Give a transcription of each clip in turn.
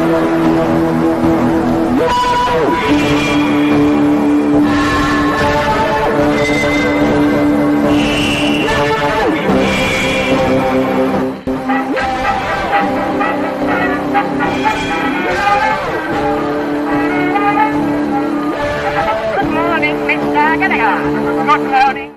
Good morning, Mr. Gallagher. Good morning.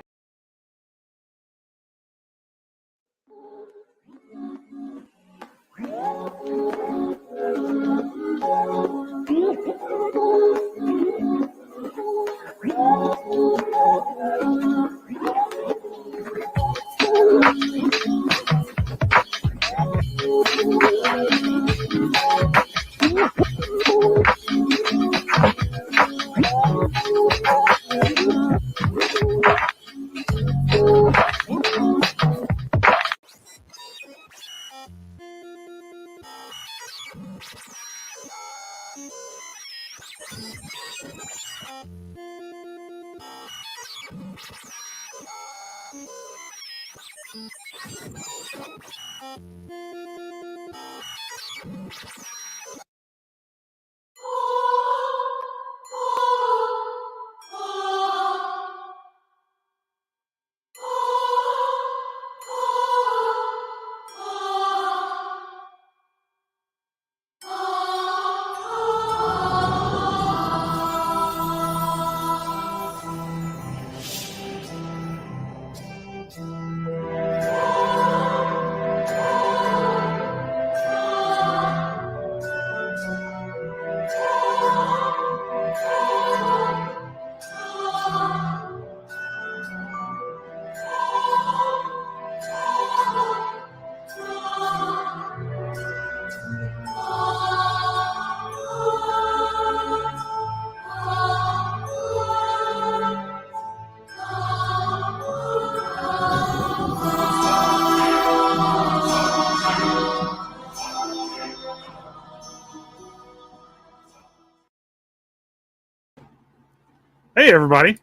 Hey, everybody. I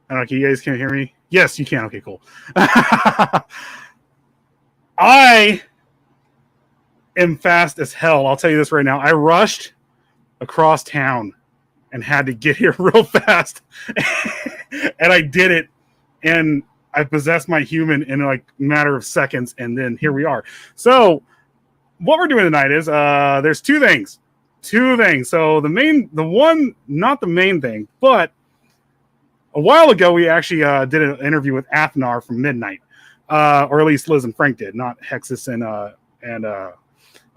don't know if you guys can hear me. Yes, you can. Okay, cool. I am fast as hell. I'll tell you this right now. I rushed across town and had to get here real fast. And I did it. And I possessed my human in like a matter of seconds. And then here we are. So what we're doing tonight is there's two things. So the one, not the main thing, but a while ago, we actually did an interview with Athenar from Midnight, or at least Liz and Frank did, not Hexus and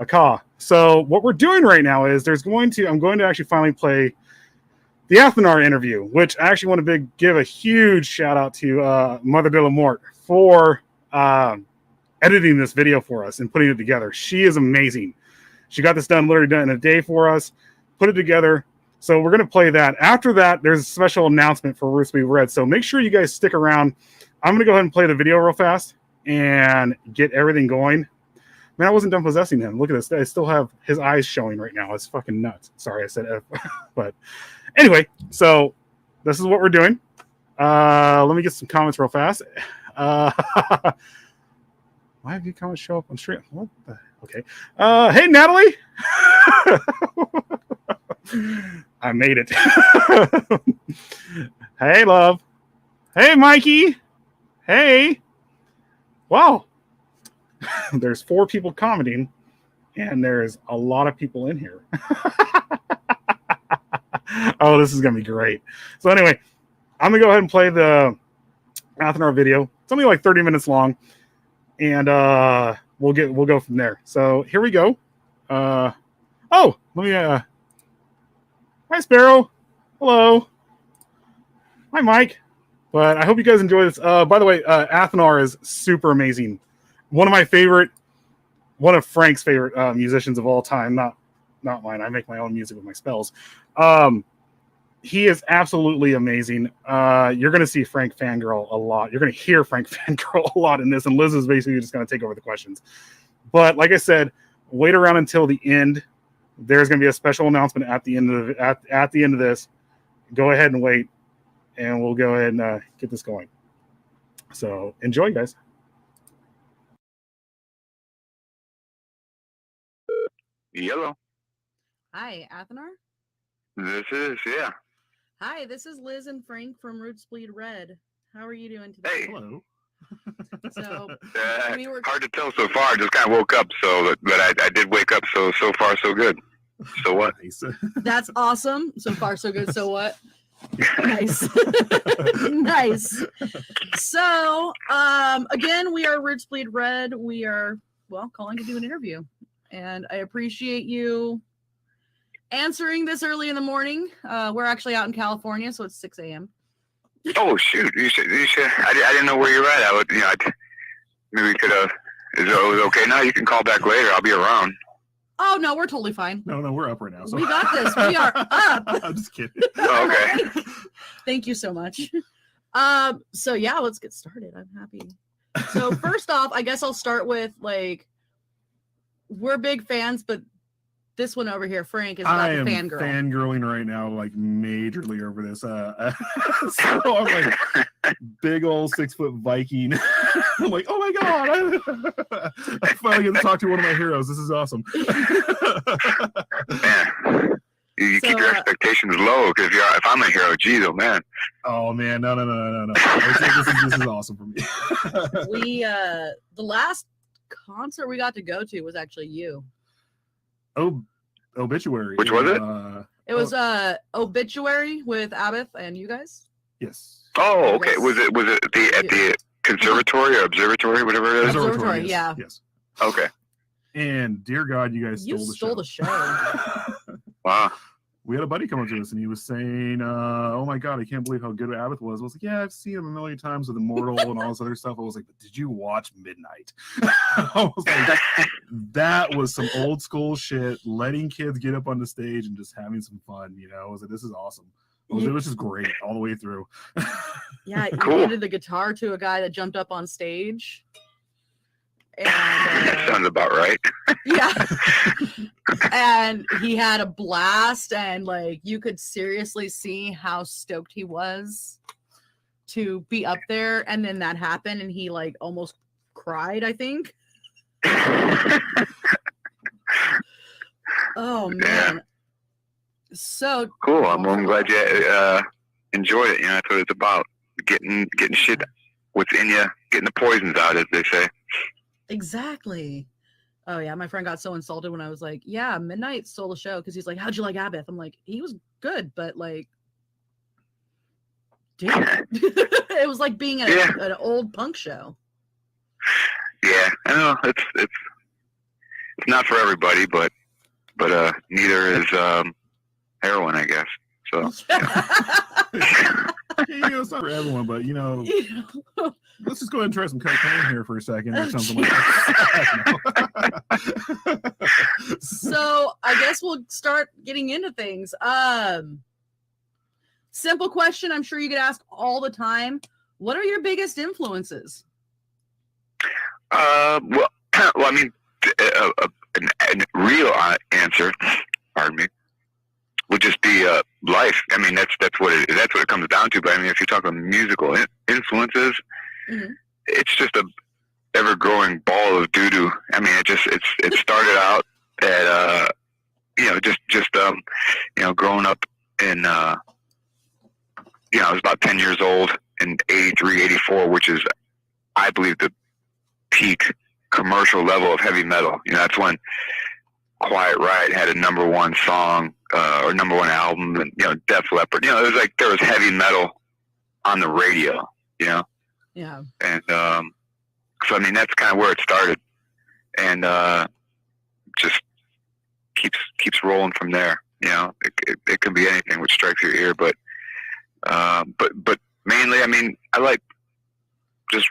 Aka. So what we're doing right now is I'm going to actually finally play the Athenar interview, which I actually want to give a huge shout out to Mother de la Mort for editing this video for us and putting it together. She is amazing. She got this literally done in a day for us, put it together. So we're going to play that. After that, there's a special announcement for Roots We Read. So make sure you guys stick around. I'm going to go ahead and play the video real fast and get everything going. Man, I wasn't done possessing him. Look at this. I still have his eyes showing right now. It's fucking nuts. Sorry, I said F. But anyway, so this is what we're doing. Let me get some comments real fast. Why have you comments show up on stream? What the? Okay. Hey, Natalie. I made it. Hey, love. Hey, Mikey. Hey. Wow. There's 4 people commenting, and there's a lot of people in here. Oh, this is going to be great. So anyway, I'm going to go ahead and play the Athenar video. It's only like 30 minutes long, and we'll go from there. So here we go. Oh, let me hi, Sparrow. Hello. Hi, Mike. But I hope you guys enjoy this. By the way, Athenar is super amazing. One of Frank's favorite musicians of all time. Not mine. I make my own music with my spells. He is absolutely amazing. You're going to see Frank fangirl a lot. You're going to hear Frank fangirl a lot in this. And Liz is basically just going to take over the questions. But like I said, wait around until the end. There's going to be a special announcement at the end of at the end of this. Go ahead and wait, and we'll go ahead and get this going. So enjoy, guys. Yellow. Hi, Athenar. This is, yeah. Hi, this is Liz and Frank from Roots Bleed Red. How are you doing today? Hey. Hello. So we were hard to tell so far. Just kind of woke up, but I did wake up. So far so good. So what? Nice. That's awesome. So far so good. So what? Nice. Nice. So again, we are Roots Bleed Red. We are calling to do an interview, and I appreciate you answering this early in the morning. We're actually out in California, so it's 6 a.m. Oh shoot! You should. I didn't know where you're at. I would. Maybe we could have. Is it okay now? You can call back later. I'll be around. Oh no, we're totally fine. No, we're up right now. So. We got this. We are up. I'm just kidding. Oh, okay. Thank you so much. So yeah, let's get started. I'm happy. So first off, I guess I'll start with we're big fans, but this one over here, Frank, is about the fangirl. Fangirling right now, like majorly over this. So I'm like big old 6-foot Viking. I'm like, oh my god! I finally get to talk to one of my heroes. This is awesome. Man, you keep your expectations low because if I'm a hero, geez, oh man. Oh man, no. This is awesome for me. The last concert we got to go to was actually you. Oh, Obituary. Which was it? It was Obituary with Abbott and you guys. Yes. Oh, okay. Was it at the conservatory or observatory, whatever it is? Observatory, yeah. Yes. Okay. And dear God, you guys stole the show. Wow. We had a buddy come up to us and he was saying, oh my God, I can't believe how good Abbott was. I was like, yeah, I've seen him a million times with Immortal and all this other stuff. I was like, but did you watch Midnight? I was like, that was some old school shit, letting kids get up on the stage and just having some fun, I was like, this is awesome. It was just great all the way through. Yeah, you cool. handed the guitar to a guy that jumped up on stage. And, that sounds about right. Yeah. And he had a blast, and you could seriously see how stoked he was to be up there. And then that happened, and he almost cried, I think. Oh man. Yeah. So cool. I'm glad you enjoyed it. That's what it's about. Getting shit what's in you, getting the poisons out, as they say. Exactly. Oh yeah, my friend got so insulted when I was like, yeah, Midnight stole the show, because he's like, how'd you like Abbott? I'm like, he was good, but dude. It was like being at an old punk show. Yeah, I know it's not for everybody, but neither is heroin, I guess. So it's not for everyone, but let's just go ahead and try some cocaine here for a second or something like that. So I guess we'll start getting into things. Simple question, I'm sure you get asked all the time. What are your biggest influences? Well, I mean, a real answer, pardon me, would just be life. I mean, that's what it comes down to. But I mean, if you're talking musical influences, mm-hmm. It's just a ever-growing ball of doo-doo. I mean, it started out at growing up in I was about 10 years old in 83, 84, which is, I believe, the peak commercial level of heavy metal. That's when Quiet Riot had a #1 song or #1 album, and Def Leppard. It was like there was heavy metal on the radio. Yeah. And so I mean that's kind of where it started, and just keeps rolling from there. It can be anything which strikes your ear, but mainly, I mean, I like just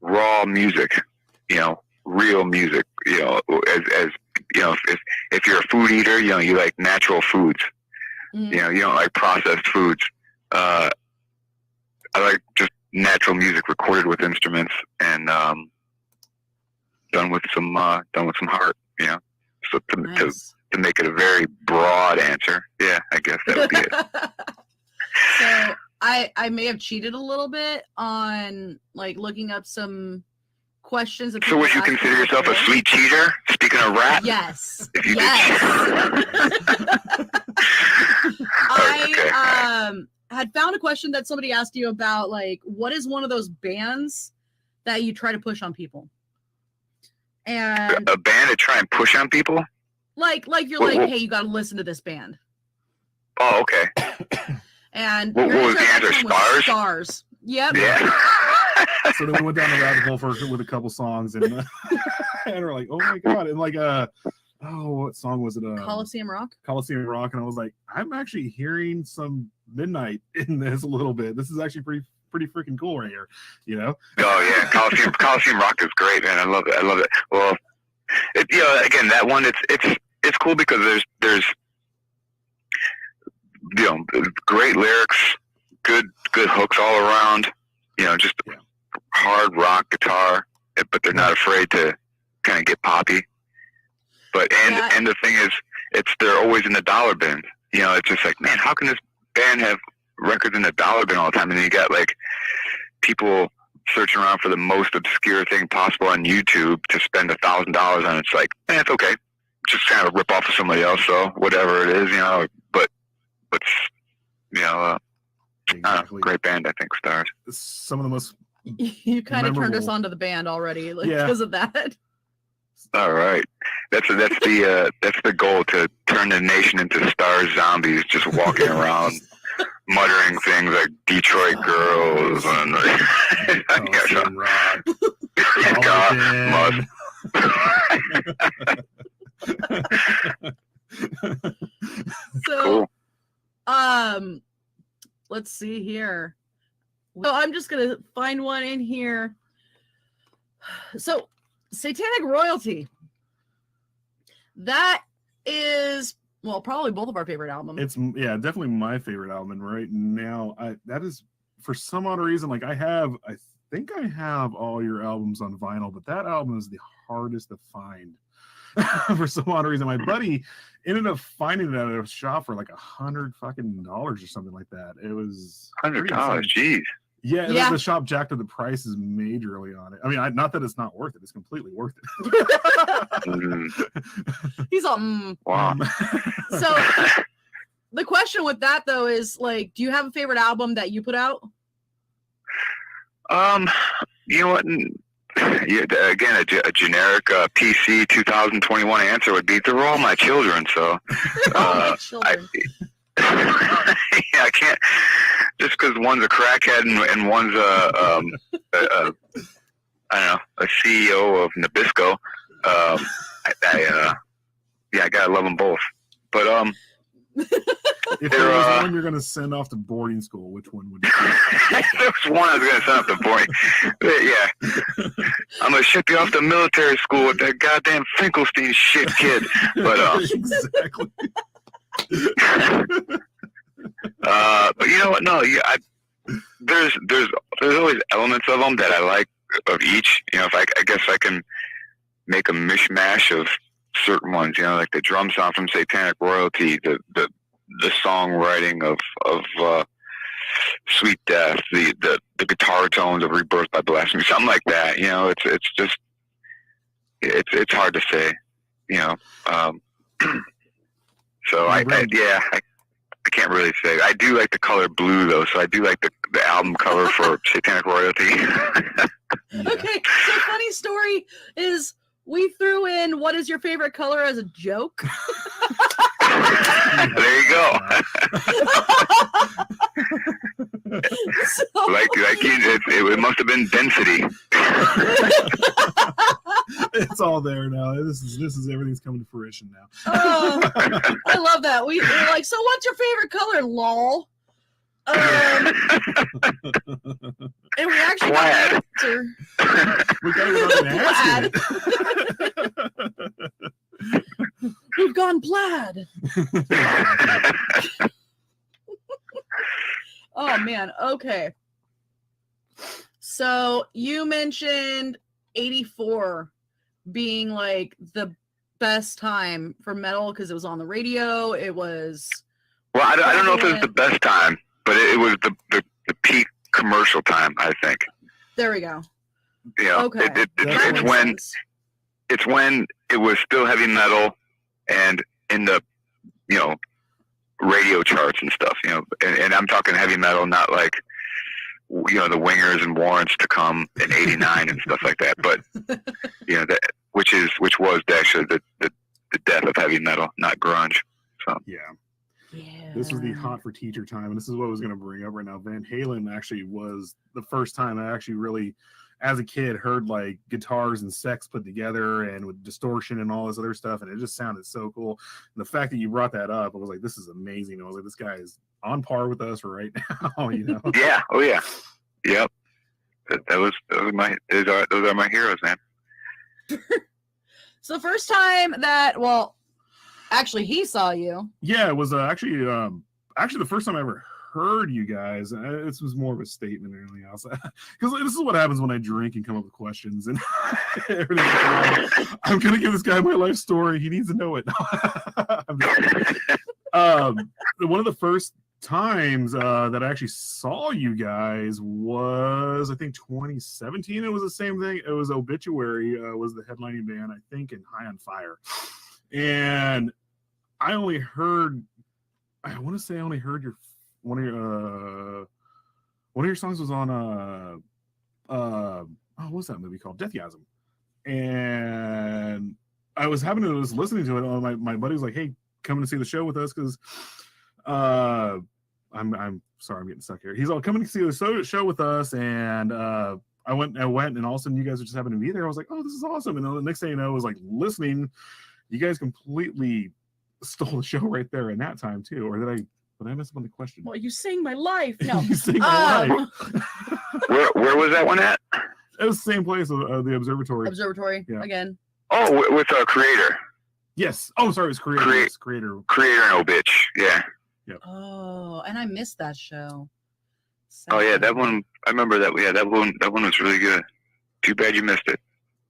raw music. Real music. As if you're a food eater, you like natural foods. Mm-hmm. You don't like processed foods. I like just natural music recorded with instruments and done with some heart. So to make it a very broad answer, yeah, I guess that would be it. So I may have cheated a little bit on looking up some questions that So people would you ask consider you yourself a before. sweet cheater? Speaking of rap? Yes. If you Yes. Okay. I had found a question that somebody asked you about, like, what is one of those bands that you try to push on people? And A band to try and push on people? like you're like, hey, you got to listen to this band. Oh, okay. And What your was the answer at answer? that time was Stars? Stars. Yep. Yeah. So then we went down the rabbit hole with a couple songs, and and we're like, oh my god, and like what song was it? Coliseum Rock. Coliseum Rock, and I was like, I'm actually hearing some Midnight in this a little bit. This is actually pretty freaking cool right here, you know? Oh yeah, Coliseum Rock is great, man. I love it. Well, again, that one, it's cool because there's great lyrics, good hooks all around. Just hard rock guitar, but they're not afraid to kind of get poppy. But and the thing is, they're always in the dollar bin. It's just like, man, how can this band have records in the dollar bin all the time? And then you got like people searching around for the most obscure thing possible on YouTube to spend $1,000 on. It's like, man, it's okay. Just kind of rip off of somebody else, so whatever it is, But Exactly. great band, I think. Stars. Some of the most You kind of turned us memorable. onto the band already, like, Yeah. because of that. All right, that's the goal, to turn the nation into Stars zombies, just walking around muttering things like Detroit Girls and Coliseum Rock. God, So, Cool. Let's see here. So I'm just gonna find one in here. So, Satanic Royalty. That is, well, probably both of our favorite albums. It's definitely my favorite album, and right now that is, for some odd reason, like I think I have all your albums on vinyl, but that album is the hardest to find. For some odd reason, my buddy ended up finding it at a shop for like $100 or something like that. It was $100, jeez. Yeah, Yeah. the shop jacked up the prices majorly on it. I mean, not that it's not worth it; it's completely worth it. He's all, Wow. So the question with that though is, like, do you have a favorite album that you put out? You know what? Again, a generic PC 2021 answer would be, they're all my children. So, Oh, my children. I can't, just because one's a crackhead and one's I don't know, a CEO of Nabisco. I gotta love them both. But If there was one you're going to send off to boarding school, which one would you there was one I was going to send up to boarding. Yeah, I'm going to ship you off to military school with that goddamn Finkelstein shit kid. But exactly. but you know what? No, there's always elements of them that I like of each. If I guess I can make a mishmash of certain ones. Like the drum sound from Satanic Royalty, the songwriting of Sweet Death, the guitar tones of Rebirth by Blasphemy, something like that. It's just it's hard to say. So I can't really say. I do like the color blue though, so I do like the album cover for Satanic Royalty. Okay, so funny story is, we threw in "what is your favorite color" as a joke. There you go. It must have been density. It's all there now. This is everything's coming to fruition now. I love that. We're like, so what's your favorite color? Lol. And we actually got the answer. We got it. We've gone plaid. Oh man. Okay. So you mentioned 84 being like the best time for metal because it was on the radio. It was. Well, I don't know if it was the best time, but it was the peak commercial time, I think. There we go. You know, Okay. That it's makes when sense. it's when it was still heavy metal and in the, you know, radio charts and stuff. You know, and I'm talking heavy metal, not like, you know, the Wingers and Warrants to come in '89 and stuff like that. But you know, which was actually the death of heavy metal, not grunge. So Yeah. Yeah. This was the hot for teacher time, and this is what I was going to bring up right now. Van Halen actually was the first time I actually really, as a kid, heard like guitars and sex put together and with distortion and all this other stuff, and it just sounded so cool. And the fact that you brought that up, I was like, this is amazing. I was like, this guy is on par with us right now, you know? Yeah. Oh yeah. Yep. Those are my heroes, man. So the first time that, well, actually he saw you. Yeah, it was actually the first time I ever heard you guys. This was more of a statement than anything else, because this is what happens when I drink and come up with questions and everything. I'm gonna give this guy my life story. He needs to know it. One of the first times that I actually saw you guys was, I think, 2017. It was the same thing. It was Obituary was the headlining band, I think, in High on Fire. And I want to say I only heard one of your songs was on what was that movie called? Deathgasm. And I was listening to it, and my buddy was like, "Hey, come to see the show with us," because I'm sorry, I'm getting stuck here. He's all, "Coming to see the show with us," and I went, and all of a sudden you guys are just happening to be there. I was like, "Oh, this is awesome!" And then the next thing you know, I was like listening. You guys completely stole the show right there in that time too, or did I mess up on the question? Well, you sang my life. No. You sang my life. Where was that one at? It was the same place, the Observatory. Observatory, Yeah. Again. Oh, with Creator. Yes. Oh, sorry, it was Creator. Yes, Creator. Creator and Obitch. Yeah. Yep. Oh, and I missed that show. Oh yeah, Sad. that one. I remember that. Yeah, that one was really good. Too bad you missed it.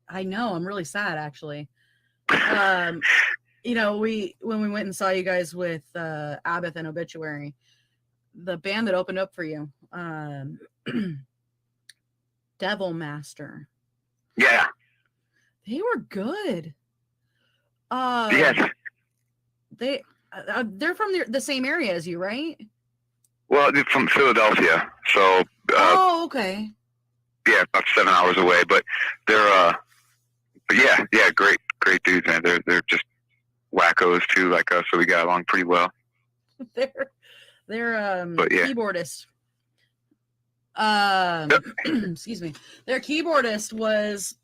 I know. I'm really sad, actually. You know, when we went and saw you guys with Abbott and Obituary, the band that opened up for you, Devil Master. Yeah. They were good. Yes. They're from the same area as you, right? Well, they're from Philadelphia, so Oh, okay. yeah, about 7 hours away. But they're but yeah, great dudes, man. They're just wackos too, like us, so we got along pretty well. They're But yeah. keyboardist. Excuse me. Their keyboardist was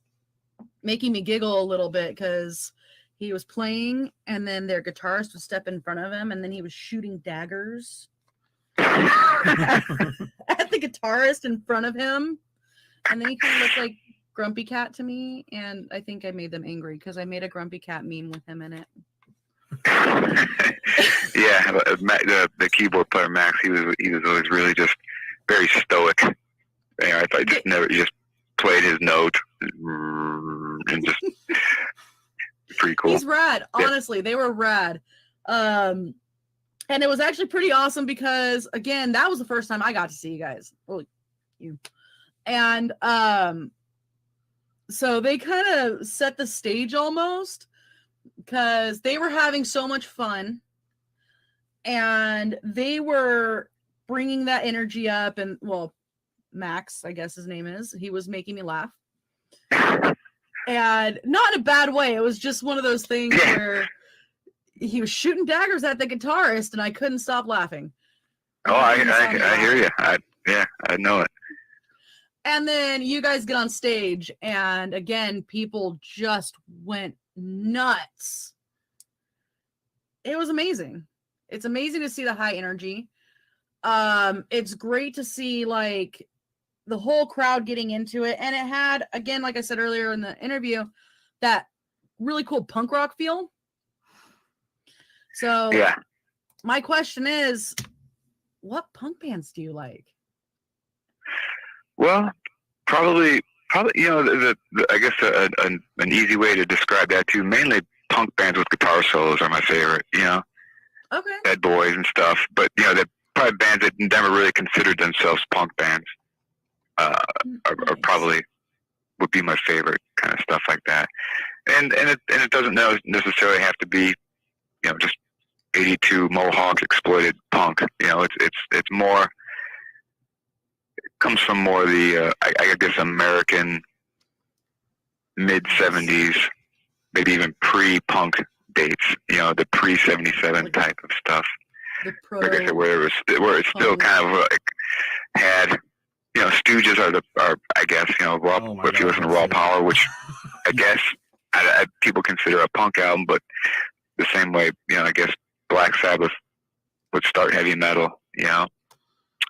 making me giggle a little bit because he was playing and then their guitarist would step in front of him and then he was shooting daggers at the guitarist in front of him. And then he kind of looked like Grumpy Cat to me, and I think I made them angry because I made a Grumpy Cat meme with him in it. Yeah, the keyboard player Max, he was always really just very stoic. I just played his note and just pretty cool. He's rad. Honestly, they were rad. And it was actually pretty awesome because, again, that was the first time I got to see you guys. Well, you. And so they kind of set the stage almost because they were having so much fun and they were bringing that energy up. And, well, Max, I guess his name is, he was making me laugh. And not in a bad way. It was just one of those things where he was shooting daggers at the guitarist and I couldn't stop laughing. Oh, I hear you. I know it. And then you guys get on stage and again, people just went nuts. It was amazing. It's amazing to see the high energy. It's great to see like the whole crowd getting into it. And it had, again, like I said earlier in the interview, that really cool punk rock feel. So yeah, my question is, what punk bands do you like? Well, probably, you know, I guess an easy way to describe that too. Mainly punk bands with guitar solos are my favorite. You know, Okay. Dead Boys and stuff. But you know, they're probably bands that never really considered themselves punk bands. Are probably would be my favorite kind of stuff like that. And it doesn't necessarily have to be, just 82 Mohawks exploited punk. It's more, it comes from more the I guess American mid 70s, maybe even pre-punk dates. The pre-77 type of stuff. Like I said, where it's still kind of like had. Stooges are I guess raw, if you listen to Raw Power, which I guess people consider a punk album, but the same way I guess Black Sabbath would start heavy metal,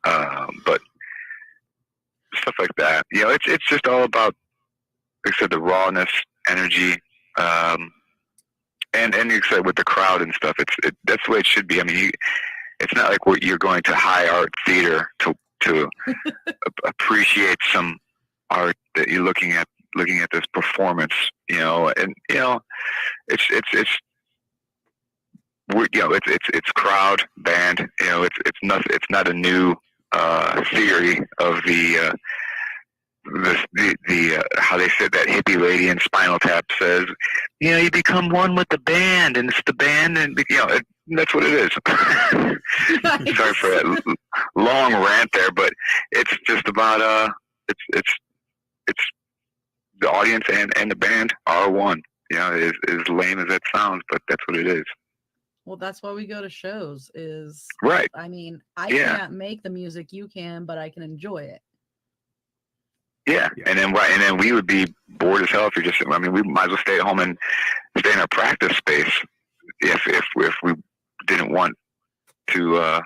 but stuff like that. It's just all about, like I said, the rawness, energy, and like I said, with the crowd and stuff. That's the way it should be. I mean, it's not like you're going to high art theater to appreciate some art that you're looking at this performance, and it's crowd band, it's not a new theory of the how they said that hippie lady in Spinal Tap says, you become one with the band, and it's the band, and that's what it is. Nice. Sorry for that long rant there, but it's just about it's the audience and the band are one. As lame as that sounds, but that's what it is. Well, that's why we go to shows. Is right. I mean, I can't make the music you can, but I can enjoy it. Yeah, and then we would be bored as hell if you're just. I mean, we might as well stay at home and stay in our practice space if we didn't want to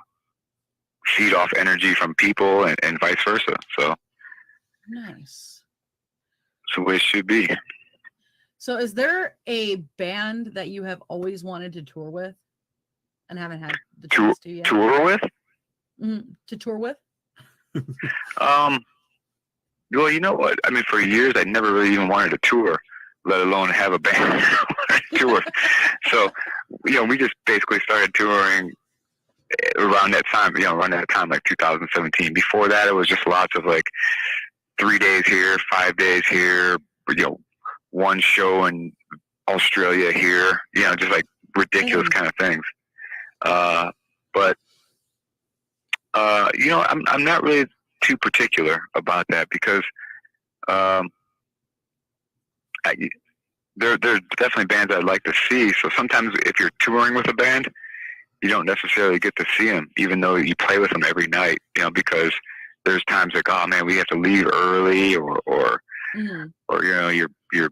feed off energy from people and vice versa. So nice. That's the way it should be. So, is there a band that you have always wanted to tour with and haven't had the chance to yet? Tour with? Mm-hmm. To tour with? Well, you know what? I mean, for years, I never really even wanted to tour, let alone have a band tour. So, we just basically started touring around that time, like 2017. Before that, it was just lots of like 3 days here, 5 days here, one show in Australia here, just like ridiculous kind of things. But I'm not really too particular about that because there's definitely bands I'd like to see. So sometimes if you're touring with a band, you don't necessarily get to see them, even though you play with them every night, because there's times like, oh man, we have to leave early or you're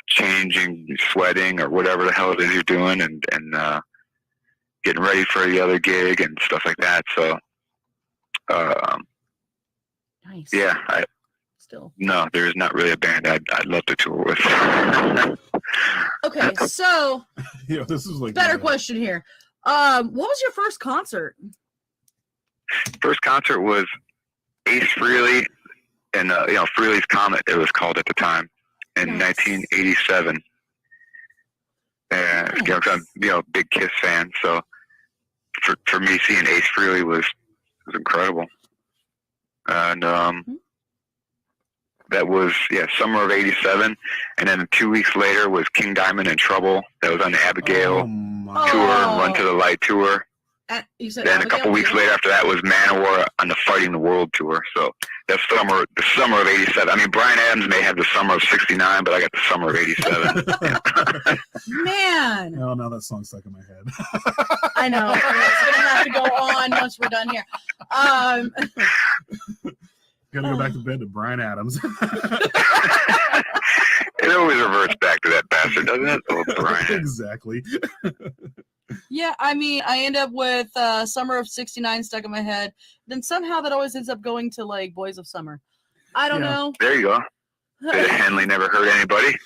changing, sweating or whatever the hell it is you're doing and getting ready for the other gig and stuff like that. So, nice. Yeah, no, there's not really a band I'd love to tour with. Okay, so this is like better question here. What was your first concert? First concert was Ace Frehley and Frehley's Comet, it was called at the time, in 1987. And I'm a big Kiss fan, so for me seeing Ace Frehley was incredible. And that was summer of '87, and then 2 weeks later was King Diamond and Trouble. That was on the Abigail tour, Run to the Light tour. You said then a couple weeks later after that was Manowar on the Fighting the World tour. So that's the summer of '87. I mean, Bryan Adams may have the summer of '69, but I got the summer of '87. Man. Oh, now that song's stuck in my head. I know. It's gonna have to go on once we're done here. Gotta go back to bed to Bryan Adams. It always reverts back to that bastard, doesn't it? Oh, Bryan. Exactly. Yeah, I mean, I end up with Summer of '69 stuck in my head. Then somehow that always ends up going to like Boys of Summer. I don't know. There you go. Henley never hurt anybody.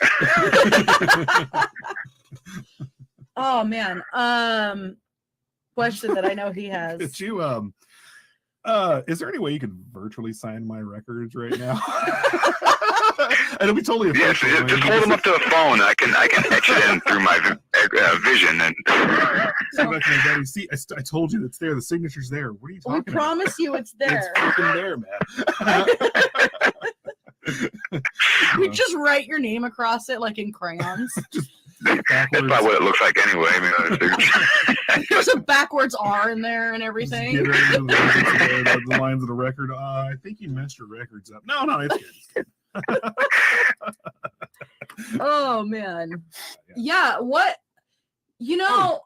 Oh man. Question that I know he has. Did you is there any way you could virtually sign my records right now? It'll be totally official. Yes, just hold them up to the phone. I can etch it in through my vision. And see, I told you it's there. The signature's there. What are you talking about? We promise you it's there. It's fucking there, man. You just write your name across it like in crayons. That's probably what it looks like anyway. I mean, I figured. There's a backwards R in there and everything. Get right into the lines of the record. I think you messed your records up. No, it's good. Oh man. Yeah, what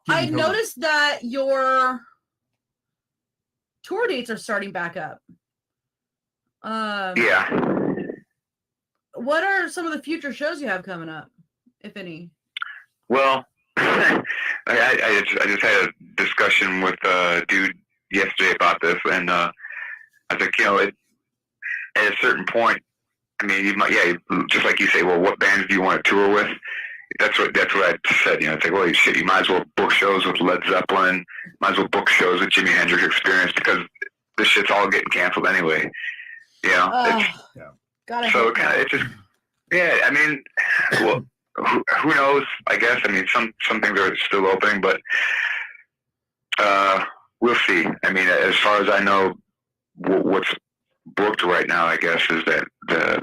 I noticed that your tour dates are starting back up. Yeah. What are some of the future shows you have coming up, if any? Well, I just had a discussion with a dude yesterday about this, and I was like, at a certain point, I mean, just like you say, well, what bands do you want to tour with? That's what I said. It's like, well, shit, you might as well book shows with Led Zeppelin, might as well book shows with Jimi Hendrix Experience, because this shit's all getting canceled anyway. So it's just, I mean, well, who knows? I guess. I mean, some things are still opening, but we'll see. I mean, as far as I know, what's booked right now, I guess, is that the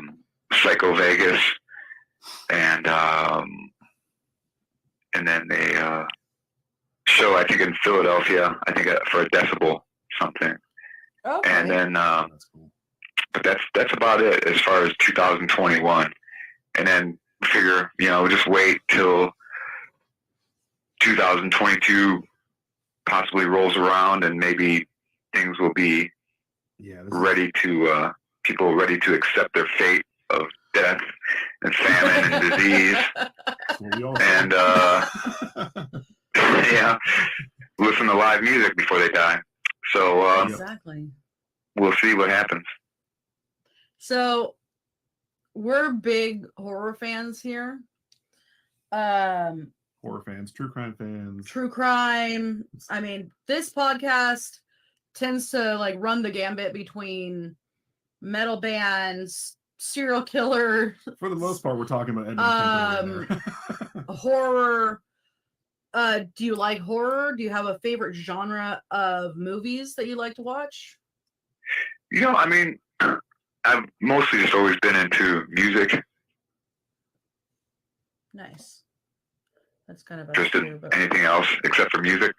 Psycho Vegas and then a show, I think, in Philadelphia. I think for a Decibel something. Okay. And then, That's cool. but that's about it as far as 2021. And then figure, just wait till 2022 possibly rolls around, and maybe things will be ready to people ready to accept their fate of death and famine and disease, and listen to live music before they die. So exactly. We'll see what happens. So we're big horror fans here. Horror fans, true crime fans. True crime. I mean, this podcast tends to like run the gambit between metal bands, serial killer. For the most part, we're talking about Edmund horror. Do you like horror? Do you have a favorite genre of movies that you like to watch? I mean, I've mostly just always been into music. Nice. That's kind of Just anything else except for music.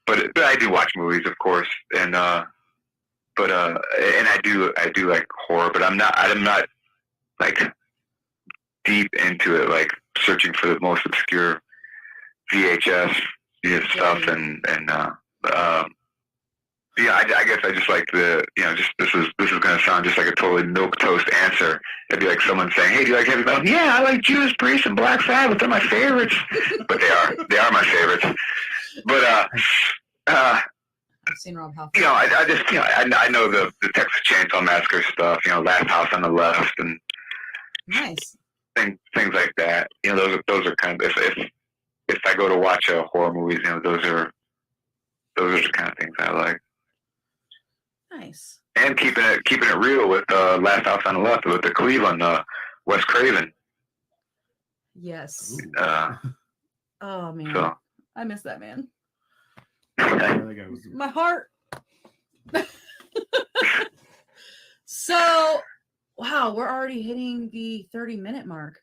But I do watch movies, of course, and and I do like horror, but I'm not like deep into it, like searching for the most obscure VHS stuff, and I guess I just like the just this is gonna sound just like a totally milquetoast answer. It'd be like someone saying, "Hey, do you like heavy metal?" Yeah, I like Judas Priest and Black Sabbath. They're my favorites, but they are my favorites. But I've seen Rob Halford. I just I know the Texas Chainsaw Massacre stuff. Last House on the Left and nice things like that. Those are kind of if I go to watch a horror movies, those are the kind of things I like. Nice. And keeping it real with Last House on the Left with the Cleveland Wes Craven. Yes. Oh man, so. I miss that man. was... My heart. So, wow, we're already hitting the 30-minute mark.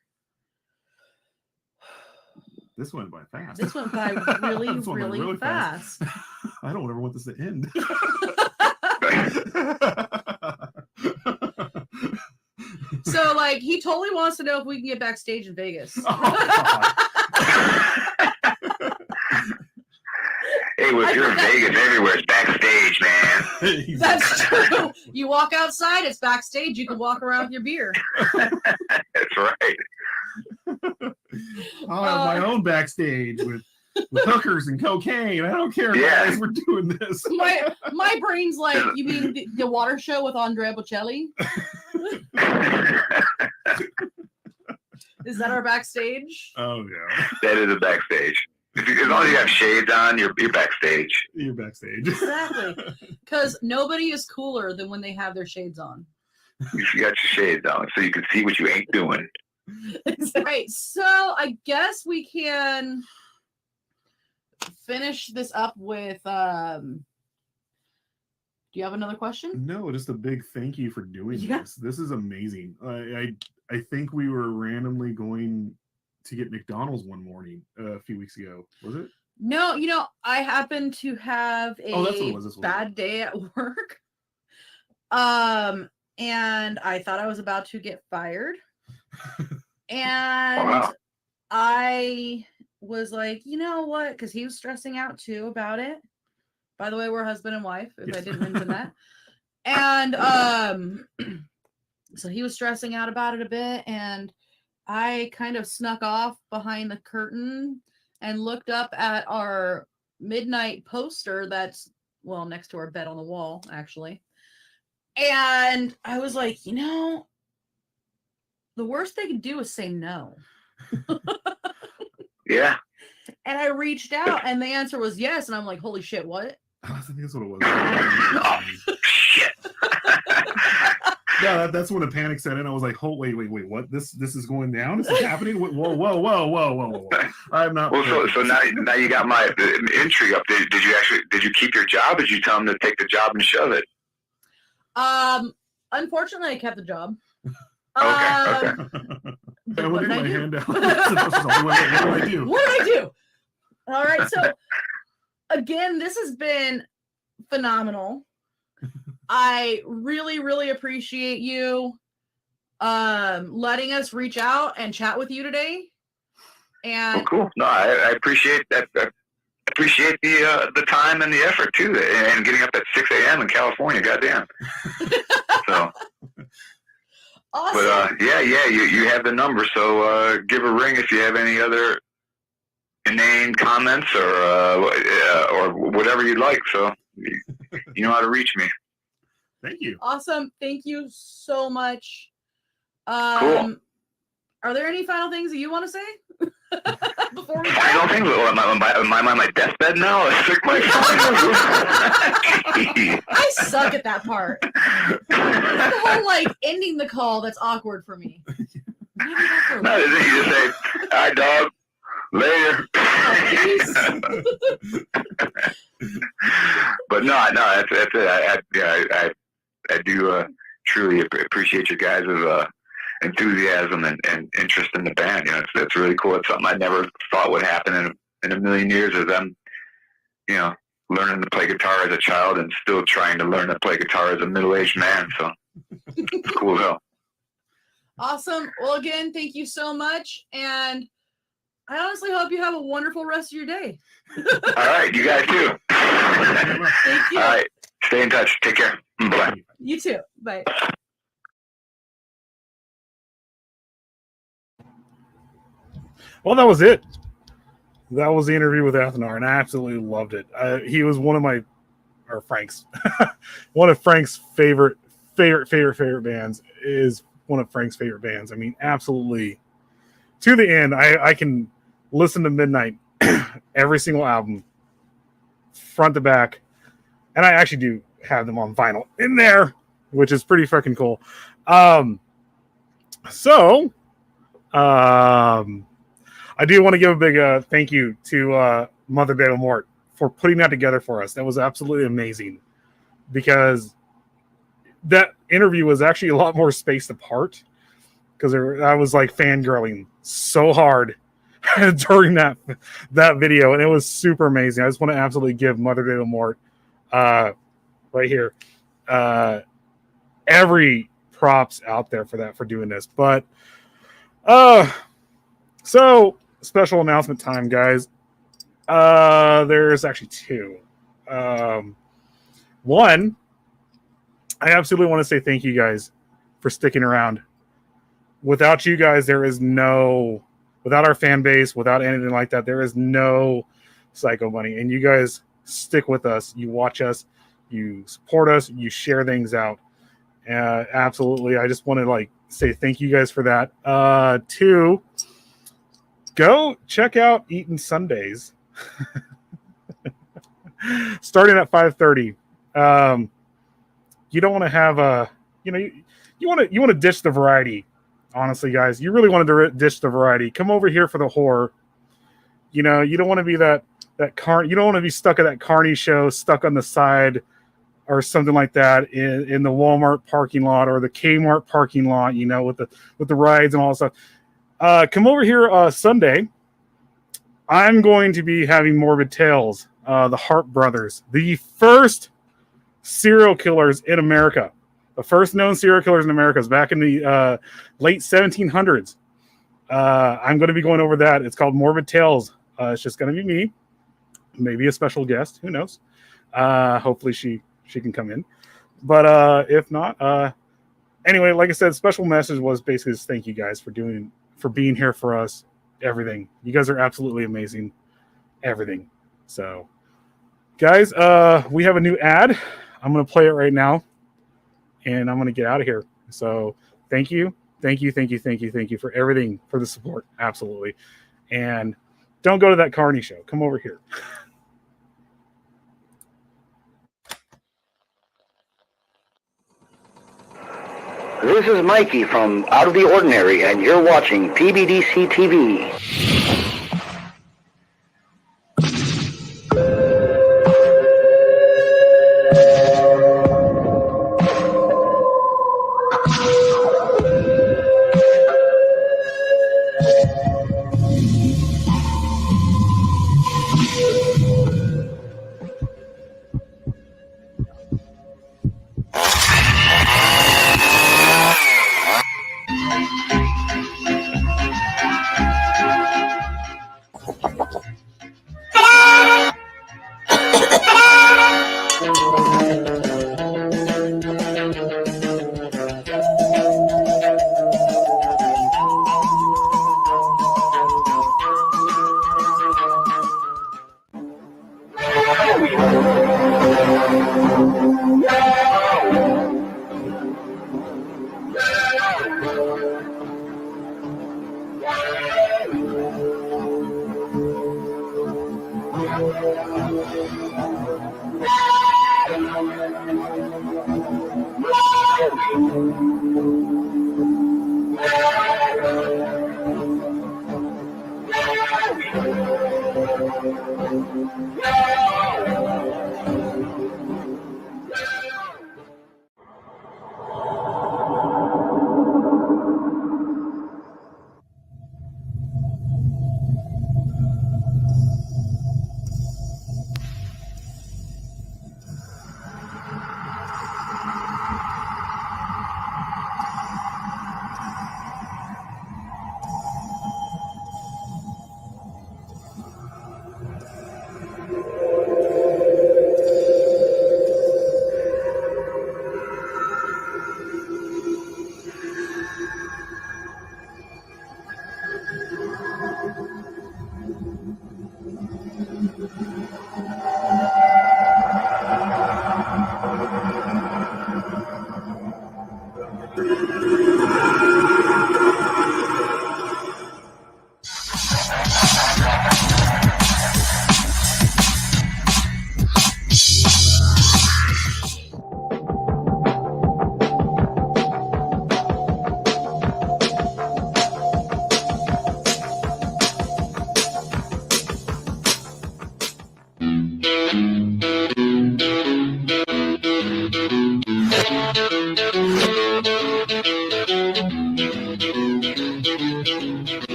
This went by fast. This went by really fast. I don't ever want this to end. So, like, he totally wants to know if we can get backstage in Vegas. Hey, well, if you're in Vegas, everywhere's backstage, man. That's true. You walk outside, it's backstage. You can walk around with your beer. That's right. I'll have my own backstage with hookers and cocaine. I don't care, guys. We're doing this. My brain's like, you mean the water show with Andrea Bocelli? Is that our backstage? Oh yeah, that is a backstage. As long as you have shades on, you're backstage. You're backstage. Exactly. Because nobody is cooler than when they have their shades on. You got your shades on so you can see what you ain't doing. Right. So I guess we can finish this up with do Do you have another question? No, just a big thank you for doing Yeah. this. This is amazing. I think we were randomly going to get McDonald's one morning a few weeks ago. Was it? No, I happened to have That's what it a was. This was bad day at work. And I thought I was about to get fired. And Wow. I was like, you know what? Because he was stressing out too about it. By the way, we're husband and wife, if I didn't mention that. And so he was stressing out about it a bit, and I kind of snuck off behind the curtain and looked up at our midnight poster that's, well, next to our bed on the wall, actually. And I was like, the worst they could do is say no. Yeah. And I reached out, and the answer was yes. And I'm like, holy shit, what? I think that's what it was. Oh, shit. Yeah, that's when the panic set in. I was like, "Oh, wait, what? This is going down? This is happening? Whoa! I'm not." Well, so now you got my intrigue up. Did you keep your job? Or did you tell them to take the job and shove it? Unfortunately, I kept the job. Okay. And What look did at I my do? hand out. What did I do? What did I do? All right. So again, this has been phenomenal. I really, really appreciate you letting us reach out and chat with you today. And Well, cool. No, I appreciate that. I appreciate the time and the effort too, and getting up at 6 a.m. in California. Goddamn. So. awesome. But you have the number, so give a ring if you have any other inane comments or whatever you'd like. So you know how to reach me. Thank you. Awesome. Thank you so much. Cool. Are there any final things that you want to say before we I don't think so. Am I on my deathbed now? It's like I suck at that part. The whole ending the call that's awkward for me. No, you just say, "All right, dog. Later." But no, that's it. I do truly appreciate you guys' enthusiasm and interest in the band. It's really cool. It's something I never thought would happen in a million years of them, learning to play guitar as a child and still trying to learn to play guitar as a middle-aged man. So it's cool as hell. Awesome. Well, again, thank you so much. And I honestly hope you have a wonderful rest of your day. All right. You guys too. Thank you. All right. Stay in touch. Take care. Bye. You too. Bye. Well, that was it. That was the interview with Athenar, and I absolutely loved it. He was one of Frank's, one of Frank's favorite bands. Is one of Frank's favorite bands. I mean, absolutely to the end. I can listen to Midnight every single album, front to back, and I actually do have them on vinyl in there, which is pretty freaking cool. I do want to give a big thank you to Mother Dale Mort for putting that together for us. That was absolutely amazing, because that interview was actually a lot more spaced apart, because I was fangirling so hard during that video, and it was super amazing. I just want to absolutely give Mother Dale Mort right here every props out there for doing this. But so special announcement time, guys. There's actually two. One, I absolutely want to say thank you guys for sticking around. Without you guys, without our fan base, without anything like that, there is no Psycho Money. And you guys stick with us. You watch us, you support us, you share things out. Absolutely. I just want to say thank you guys for that. Two, go check out Eatin' Sundays. Starting at 5:30. You don't want to have you want to ditch the variety. Honestly, guys, you really wanted to ditch the variety. Come over here for the horror. You don't want to be that you don't want to be stuck at that Carney show, stuck on the side or something like that in the Walmart parking lot or the Kmart parking lot, you know, with the rides and all that stuff. Come over here Sunday. I'm going to be having Morbid Tales, the Hart brothers, the first serial killers in America. The first known serial killers in America is back in the late 1700s. I'm going to be going over that. It's called Morbid Tales. It's just going to be me, maybe a special guest. Who knows? Hopefully she can come in. But if not, anyway, like I said, special message was basically just thank you guys for being here for us. Everything. You guys are absolutely amazing. Everything. So, guys, we have a new ad. I'm going to play it right now, and I'm going to get out of here. So, thank you for everything, for the support. Absolutely. And don't go to that Carney show. Come over here. This is Mikey from Out of the Ordinary, and you're watching PBDC TV.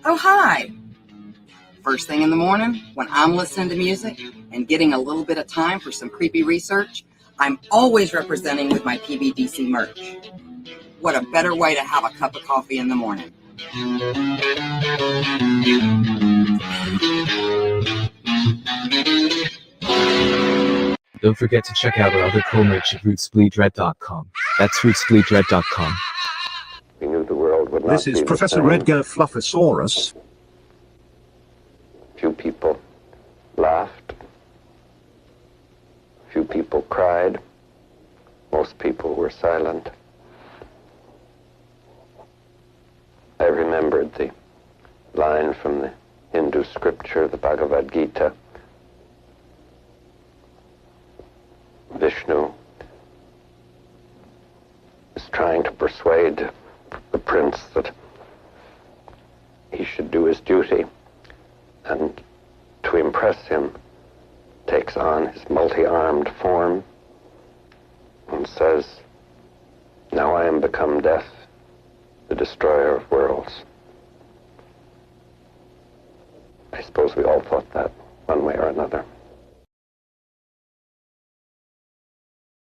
Oh, hi. First thing in the morning, when I'm listening to music and getting a little bit of time for some creepy research, I'm always representing with my PBDC merch. What a better way to have a cup of coffee in the morning. Don't forget to check out our other cool merch at rootsbleedred.com. That's rootsbleedred.com. We knew the world would not This is be Professor the same. Redgar Fluffosaurus. Few people laughed. Few people cried. Most people were silent. I remembered the line from the Hindu scripture, the Bhagavad Gita. Vishnu is trying to persuade the prince that he should do his duty, and to impress him, takes on his multi-armed form and says, "Now I am become death, the destroyer of worlds." I suppose we all thought that one way or another.